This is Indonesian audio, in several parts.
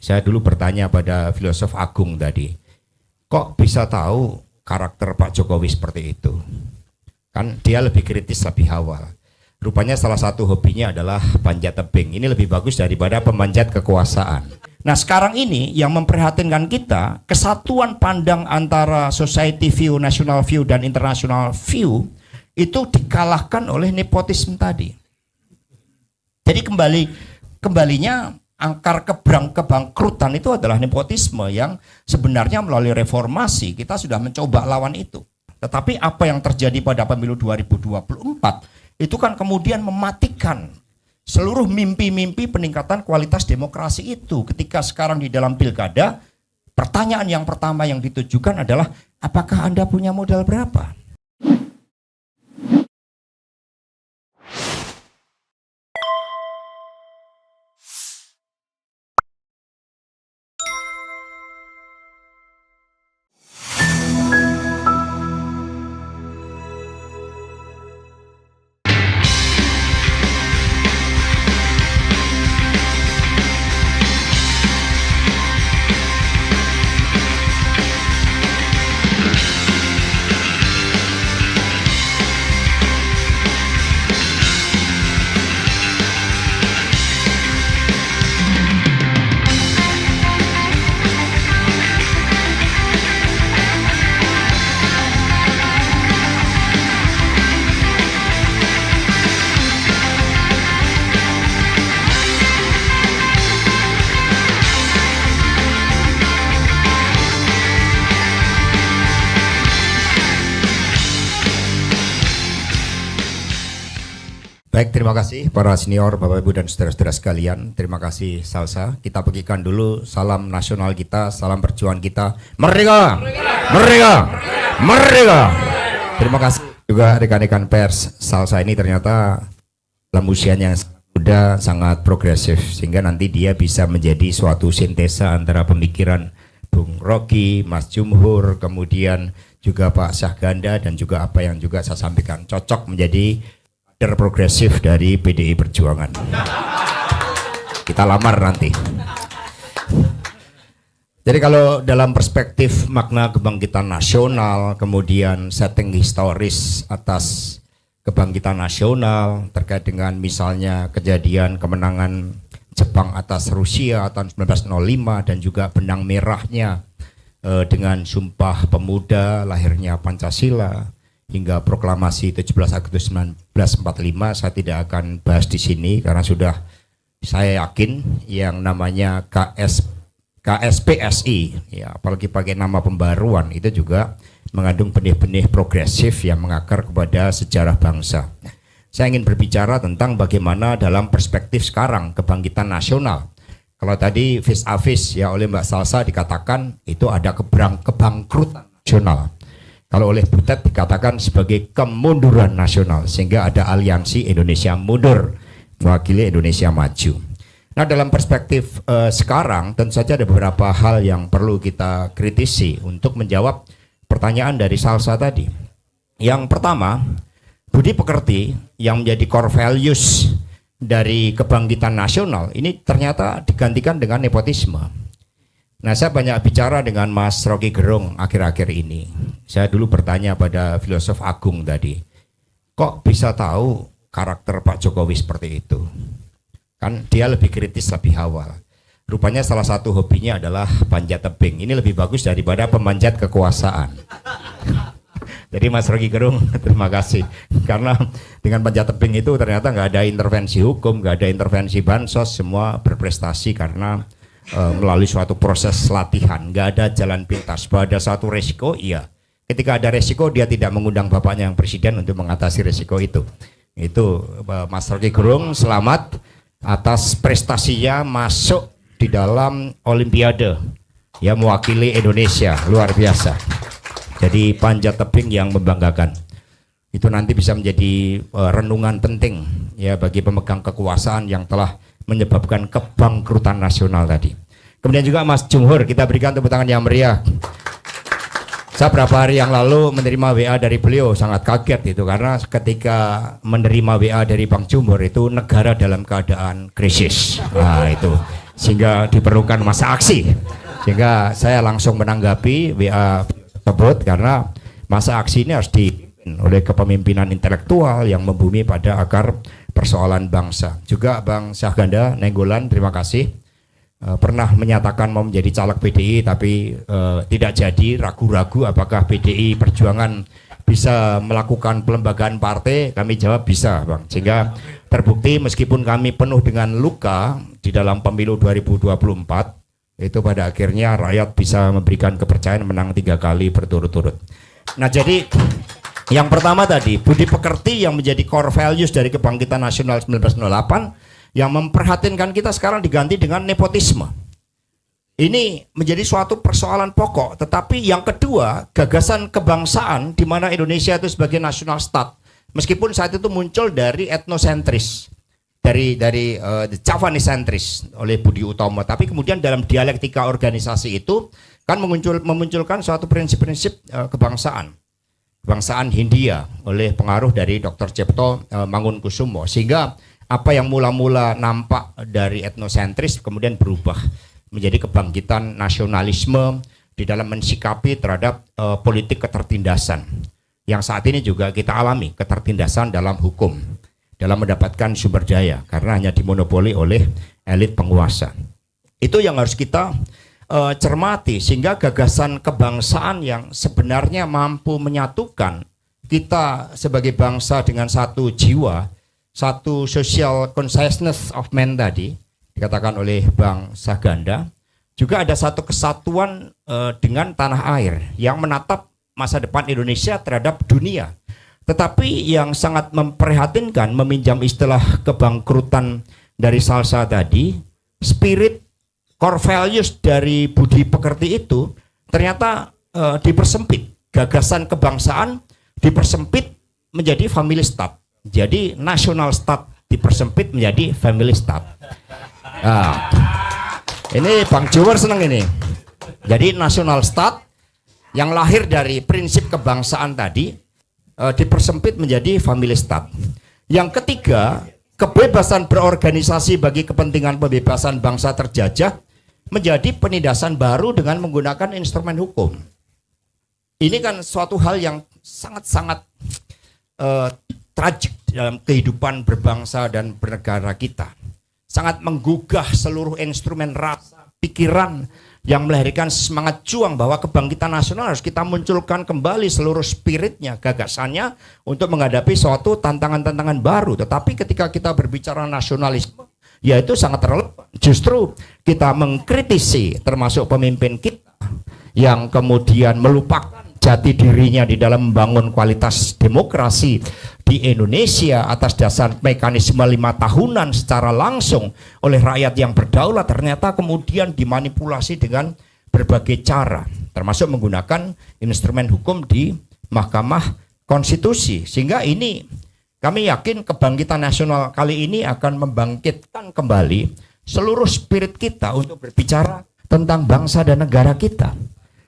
Saya dulu bertanya pada filosof agung tadi, kok bisa tahu karakter Pak Jokowi seperti itu? Kan dia lebih kritis lebih awal. Rupanya salah satu hobinya adalah panjat tebing. Ini lebih bagus daripada pemanjat kekuasaan. Nah sekarang ini yang memprihatinkan kita, kesatuan pandang antara society view, national view, dan international view itu dikalahkan oleh nepotisme tadi. Jadi kembalinya angkar kebangkrutan itu adalah nepotisme yang sebenarnya melalui reformasi kita sudah mencoba lawan itu. Tetapi apa yang terjadi pada pemilu 2024 itu kan kemudian mematikan seluruh mimpi-mimpi peningkatan kualitas demokrasi itu. Ketika sekarang di dalam pilkada, pertanyaan yang pertama yang ditujukan adalah apakah Anda punya modal berapa? Baik, terima kasih para senior, Bapak Ibu dan saudara-saudara sekalian. Terima kasih Salsa. Kita bagikan dulu salam nasional kita, salam perjuangan kita. Merdeka! Merdeka! Merdeka! Terima kasih juga rekan-rekan pers. Salsa ini ternyata dalam usianya yang muda sangat progresif sehingga nanti dia bisa menjadi suatu sintesa antara pemikiran Bung Rocky, Mas Jumhur, kemudian juga Pak Syahganda dan juga apa yang juga saya sampaikan. Cocok menjadi progresif dari PDI Perjuangan. Kita lamar nanti. Jadi kalau dalam perspektif makna kebangkitan nasional, kemudian setting historis atas kebangkitan nasional terkait dengan misalnya kejadian kemenangan Jepang atas Rusia tahun 1905 dan juga benang merahnya dengan Sumpah Pemuda, lahirnya Pancasila, hingga proklamasi 17 Agustus 1945, saya tidak akan bahas di sini karena sudah saya yakin yang namanya KSPSI, ya, apalagi pakai nama pembaruan, itu juga mengandung benih-benih progresif yang mengakar kepada sejarah bangsa. Saya ingin berbicara tentang bagaimana dalam perspektif sekarang kebangkitan nasional. Kalau tadi vis a vis ya oleh Mbak Salsa dikatakan itu ada kebangkrutan nasional. Kalau oleh Butet dikatakan sebagai kemunduran nasional, sehingga ada aliansi Indonesia Mundur mewakili Indonesia Maju. Nah dalam perspektif sekarang tentu saja ada beberapa hal yang perlu kita kritisi untuk menjawab pertanyaan dari Salsa tadi. Yang pertama, budi pekerti yang menjadi core values dari kebangkitan nasional ini ternyata digantikan dengan nepotisme. Nah saya banyak bicara dengan Mas Rocky Gerung akhir-akhir ini. Saya dulu bertanya pada filosof agung tadi, kok bisa tahu karakter Pak Jokowi seperti itu? Kan dia lebih kritis lebih awal. Rupanya salah satu hobinya adalah panjat tebing. Ini lebih bagus daripada pemanjat kekuasaan. Jadi Mas Rocky Gerung, terima kasih. Karena dengan panjat tebing itu ternyata nggak ada intervensi hukum, nggak ada intervensi bansos, semua berprestasi karena melalui suatu proses latihan, nggak ada jalan pintas. Bahwa ada satu resiko, iya. Ketika ada resiko, dia tidak mengundang bapaknya yang presiden untuk mengatasi resiko itu. Itu Mas Rocky Gerung, selamat atas prestasinya masuk di dalam Olimpiade, ya mewakili Indonesia, luar biasa. Jadi panjat tebing yang membanggakan. Itu nanti bisa menjadi renungan penting ya bagi pemegang kekuasaan yang telah menyebabkan kebangkrutan nasional tadi. Kemudian juga Mas Jumhur, kita berikan tepuk tangan yang meriah. Saya beberapa hari yang lalu menerima WA dari beliau, sangat kaget itu karena ketika menerima WA dari Bang Jumhur itu negara dalam keadaan krisis. Nah itu sehingga diperlukan masa aksi. Sehingga saya langsung menanggapi WA tersebut karena masa aksi ini harus dipimpin oleh kepemimpinan intelektual yang membumi pada akar persoalan bangsa. Juga Bang Syahganda Nenggolan, terima kasih. Pernah menyatakan mau menjadi caleg PDI tapi tidak jadi, ragu-ragu apakah PDI Perjuangan bisa melakukan pelembagaan partai. Kami jawab bisa, Bang. Sehingga terbukti meskipun kami penuh dengan luka di dalam pemilu 2024, itu pada akhirnya rakyat bisa memberikan kepercayaan menang 3 kali berturut-turut. Nah, jadi yang pertama tadi, budi pekerti yang menjadi core values dari Kebangkitan Nasional 1908 yang memperhatinkan kita sekarang diganti dengan nepotisme. Ini menjadi suatu persoalan pokok. Tetapi yang kedua, gagasan kebangsaan di mana Indonesia itu sebagai national state, meskipun saat itu muncul dari etnosentris, dari Javanese sentris oleh Budi Utomo, tapi kemudian dalam dialektika organisasi itu kan memunculkan suatu prinsip-prinsip kebangsaan Hindia oleh pengaruh dari Dr. Cipto Mangunkusumo, sehingga apa yang mula-mula nampak dari etnosentris kemudian berubah menjadi kebangkitan nasionalisme di dalam mensikapi terhadap politik ketertindasan yang saat ini juga kita alami, ketertindasan dalam hukum, dalam mendapatkan sumber daya karena hanya dimonopoli oleh elit penguasa. Itu yang harus kita cermati, sehingga gagasan kebangsaan yang sebenarnya mampu menyatukan kita sebagai bangsa dengan satu jiwa, satu social consciousness of man tadi dikatakan oleh Bang Syahganda, juga ada satu kesatuan dengan tanah air yang menatap masa depan Indonesia terhadap dunia. Tetapi yang sangat memprihatinkan, meminjam istilah kebangkrutan dari Salsa tadi, spirit core values dari budi pekerti itu ternyata dipersempit. Gagasan kebangsaan dipersempit menjadi family state. Jadi national state dipersempit menjadi family state. Nah, ini Bang Jower senang ini. Jadi national state yang lahir dari prinsip kebangsaan tadi dipersempit menjadi family state. Yang ketiga, kebebasan berorganisasi bagi kepentingan pembebasan bangsa terjajah menjadi penindasan baru dengan menggunakan instrumen hukum. Ini kan suatu hal yang sangat-sangat tragik dalam kehidupan berbangsa dan bernegara kita. Sangat menggugah seluruh instrumen rasa, pikiran yang melahirkan semangat juang bahwa kebangkitan nasional harus kita munculkan kembali seluruh spiritnya, gagasannya untuk menghadapi suatu tantangan-tantangan baru. Tetapi ketika kita berbicara nasionalisme, ya itu sangat relevan. Justru kita mengkritisi termasuk pemimpin kita yang kemudian melupakan jati dirinya di dalam membangun kualitas demokrasi di Indonesia atas dasar mekanisme 5 tahunan secara langsung oleh rakyat yang berdaulat, ternyata kemudian dimanipulasi dengan berbagai cara, termasuk menggunakan instrumen hukum di Mahkamah Konstitusi. Sehingga ini kami yakin kebangkitan nasional kali ini akan membangkitkan kembali seluruh spirit kita untuk berbicara tentang bangsa dan negara kita.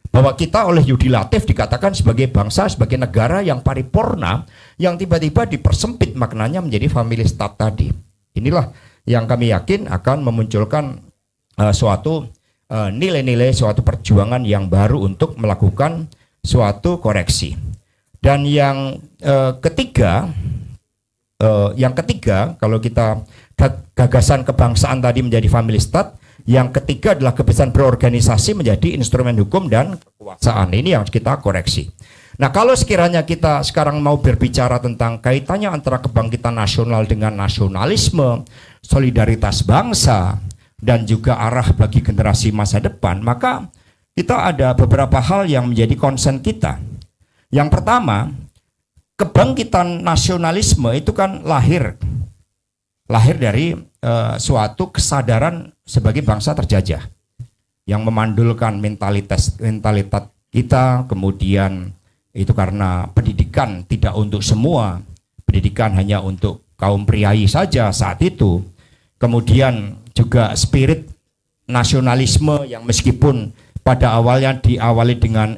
Bahwa kita oleh Yudi Latif dikatakan sebagai bangsa, sebagai negara yang paripurna, yang tiba-tiba dipersempit maknanya menjadi family state tadi. Inilah yang kami yakin akan memunculkan suatu nilai-nilai, suatu perjuangan yang baru untuk melakukan suatu koreksi. Dan yang ketiga, kalau kita gagasan kebangsaan tadi menjadi family state, yang ketiga adalah kebebasan berorganisasi menjadi instrumen hukum dan kekuasaan. Ini yang kita koreksi. Nah, kalau sekiranya kita sekarang mau berbicara tentang kaitannya antara kebangkitan nasional dengan nasionalisme, solidaritas bangsa, dan juga arah bagi generasi masa depan, maka kita ada beberapa hal yang menjadi concern kita. Yang pertama, kebangkitan nasionalisme itu kan lahir dari suatu kesadaran sebagai bangsa terjajah yang memandulkan mentalitas kita, kemudian itu karena pendidikan tidak untuk semua, pendidikan hanya untuk kaum priai saja saat itu. Kemudian juga spirit nasionalisme yang meskipun pada awalnya diawali dengan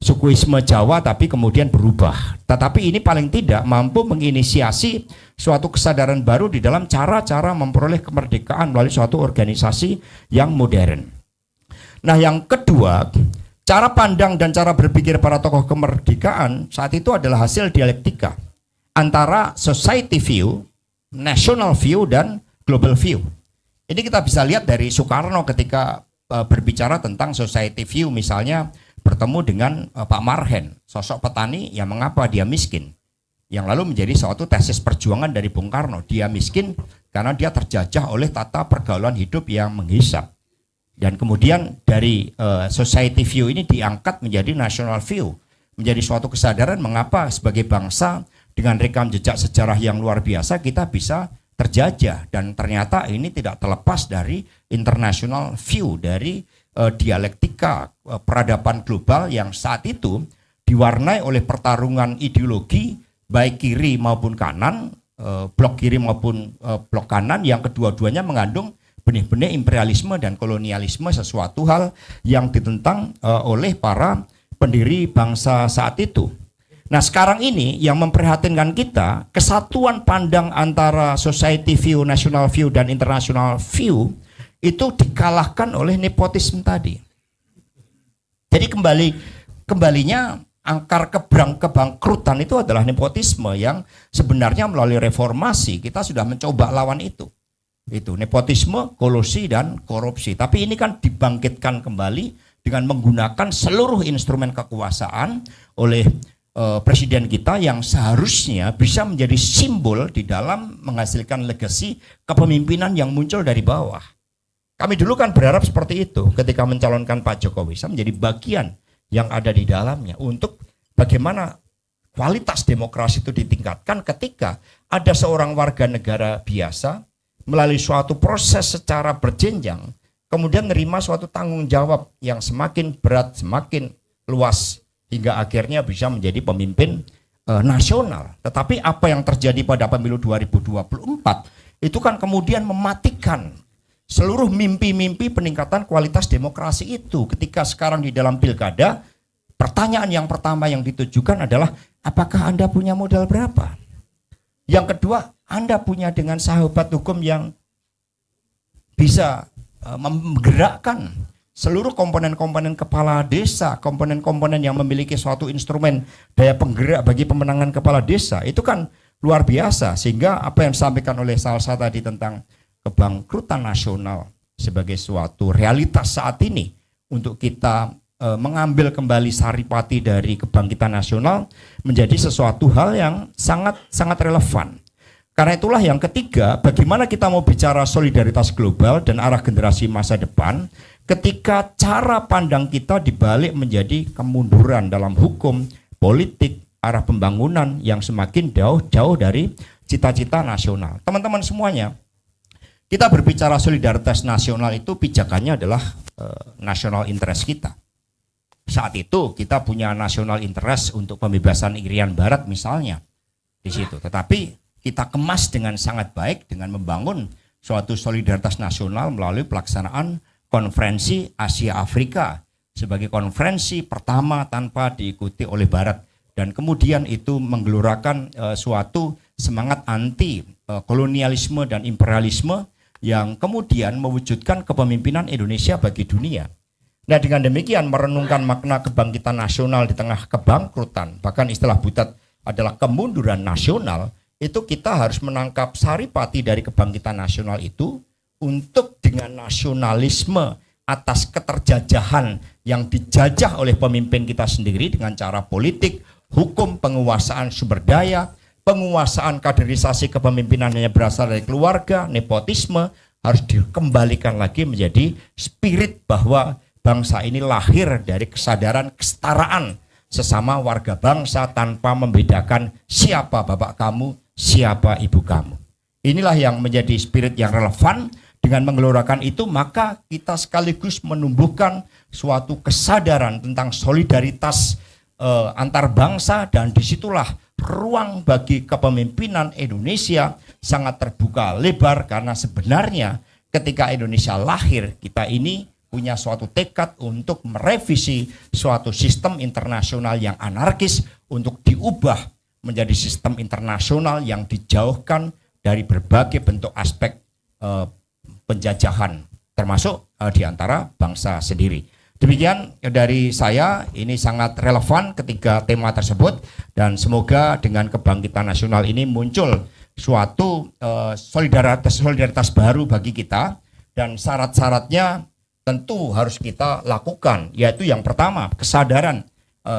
sukuisme Jawa tapi kemudian berubah. Tetapi ini paling tidak mampu menginisiasi suatu kesadaran baru di dalam cara-cara memperoleh kemerdekaan melalui suatu organisasi yang modern. Nah, yang kedua, cara pandang dan cara berpikir para tokoh kemerdekaan saat itu adalah hasil dialektika antara society view, national view, dan global view. Ini kita bisa lihat dari Soekarno ketika berbicara tentang society view, misalnya bertemu dengan Pak Marhen, sosok petani yang mengapa dia miskin, yang lalu menjadi suatu tesis perjuangan dari Bung Karno. Dia miskin karena dia terjajah oleh tata pergaulan hidup yang menghisap. Dan kemudian dari society view ini diangkat menjadi national view, menjadi suatu kesadaran mengapa sebagai bangsa dengan rekam jejak sejarah yang luar biasa kita bisa terjajah, dan ternyata ini tidak terlepas dari international view, dari dialektika peradaban global yang saat itu diwarnai oleh pertarungan ideologi baik kiri maupun kanan, blok kiri maupun blok kanan, yang kedua-duanya mengandung benih-benih imperialisme dan kolonialisme, sesuatu hal yang ditentang oleh para pendiri bangsa saat itu. Nah, sekarang ini yang memprihatinkan kita, kesatuan pandang antara society view, national view, dan international view itu dikalahkan oleh nepotisme tadi. Jadi kembalinya angkar kebangkrutan itu adalah nepotisme, yang sebenarnya melalui reformasi kita sudah mencoba lawan itu. Itu nepotisme, kolusi, dan korupsi. Tapi ini kan dibangkitkan kembali dengan menggunakan seluruh instrumen kekuasaan oleh presiden kita yang seharusnya bisa menjadi simbol di dalam menghasilkan legasi kepemimpinan yang muncul dari bawah. Kami dulu kan berharap seperti itu ketika mencalonkan Pak Jokowi, saya menjadi bagian yang ada di dalamnya untuk bagaimana kualitas demokrasi itu ditingkatkan ketika ada seorang warga negara biasa melalui suatu proses secara berjenjang, kemudian menerima suatu tanggung jawab yang semakin berat, semakin luas, hingga akhirnya bisa menjadi pemimpin nasional. Tetapi apa yang terjadi pada pemilu 2024 itu kan kemudian mematikan seluruh mimpi-mimpi peningkatan kualitas demokrasi itu. Ketika sekarang di dalam pilkada, pertanyaan yang pertama yang ditujukan adalah apakah Anda punya modal berapa? Yang kedua, Anda punya dengan sahabat hukum yang bisa menggerakkan seluruh komponen-komponen kepala desa, komponen-komponen yang memiliki suatu instrumen daya penggerak bagi pemenangan kepala desa. Itu kan luar biasa, sehingga apa yang disampaikan oleh Salsa tadi tentang kebangkrutan nasional sebagai suatu realitas saat ini untuk kita mengambil kembali saripati dari kebangkitan nasional menjadi sesuatu hal yang sangat relevan. Karena itulah yang ketiga, bagaimana kita mau bicara solidaritas global dan arah generasi masa depan ketika cara pandang kita dibalik menjadi kemunduran dalam hukum, politik, arah pembangunan yang semakin jauh dari cita-cita nasional. Teman-teman semuanya, kita berbicara solidaritas nasional itu pijakannya adalah national interest kita. Saat itu kita punya national interest untuk pembebasan Irian Barat misalnya di situ. Tetapi kita kemas dengan sangat baik dengan membangun suatu solidaritas nasional melalui pelaksanaan konferensi Asia Afrika sebagai konferensi pertama tanpa diikuti oleh Barat, dan kemudian itu menggelorakan suatu semangat anti kolonialisme dan imperialisme yang kemudian mewujudkan kepemimpinan Indonesia bagi dunia. Nah, dengan demikian merenungkan makna kebangkitan nasional di tengah kebangkrutan, bahkan istilah Butet adalah kemunduran nasional, itu kita harus menangkap saripati dari kebangkitan nasional itu untuk dengan nasionalisme atas keterjajahan yang dijajah oleh pemimpin kita sendiri dengan cara politik, hukum, penguasaan sumber daya, penguasaan kaderisasi kepemimpinan yang berasal dari keluarga, nepotisme, harus dikembalikan lagi menjadi spirit bahwa bangsa ini lahir dari kesadaran kesetaraan sesama warga bangsa tanpa membedakan siapa bapak kamu, siapa ibu kamu. Inilah yang menjadi spirit yang relevan. Dengan menggelorakan itu, maka kita sekaligus menumbuhkan suatu kesadaran tentang solidaritas antar bangsa, dan disitulah ruang bagi kepemimpinan Indonesia sangat terbuka lebar, karena sebenarnya ketika Indonesia lahir, kita ini punya suatu tekad untuk merevisi suatu sistem internasional yang anarkis untuk diubah menjadi sistem internasional yang dijauhkan dari berbagai bentuk aspek penjajahan, termasuk di antara bangsa sendiri. Demikian dari saya, ini sangat relevan ketika tema tersebut, dan semoga dengan kebangkitan nasional ini muncul suatu solidaritas baru bagi kita, dan syarat-syaratnya tentu harus kita lakukan, yaitu yang pertama, kesadaran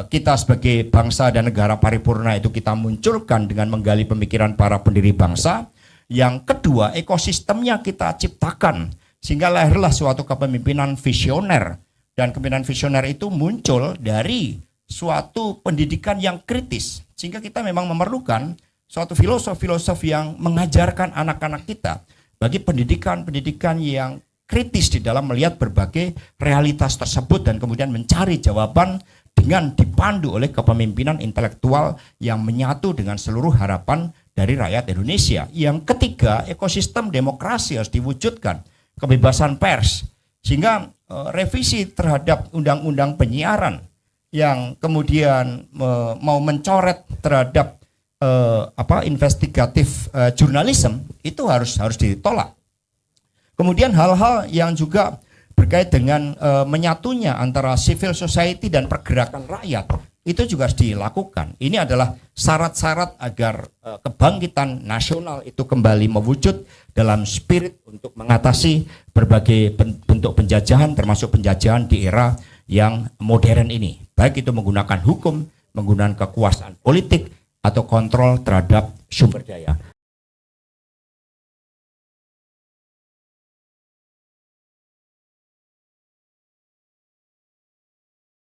kita sebagai bangsa dan negara paripurna itu kita munculkan dengan menggali pemikiran para pendiri bangsa. Yang kedua, ekosistemnya kita ciptakan sehingga lahirlah suatu kepemimpinan visioner, dan kepemimpinan visioner itu muncul dari suatu pendidikan yang kritis, sehingga kita memang memerlukan suatu filosof yang mengajarkan anak-anak kita bagi pendidikan yang kritis di dalam melihat berbagai realitas tersebut dan kemudian mencari jawaban dengan dipandu oleh kepemimpinan intelektual yang menyatu dengan seluruh harapan dari rakyat Indonesia. Yang ketiga, ekosistem demokrasi harus diwujudkan, kebebasan pers, sehingga revisi terhadap undang-undang penyiaran yang kemudian mau mencoret terhadap investigatif jurnalisme itu harus ditolak. Kemudian hal-hal yang juga berkait dengan menyatunya antara civil society dan pergerakan rakyat itu juga harus dilakukan. Ini adalah syarat-syarat agar kebangkitan nasional itu kembali mewujud dalam spirit untuk mengatasi berbagai bentuk penjajahan, termasuk penjajahan di era yang modern ini. Baik itu menggunakan hukum, menggunakan kekuasaan politik, atau kontrol terhadap sumber daya.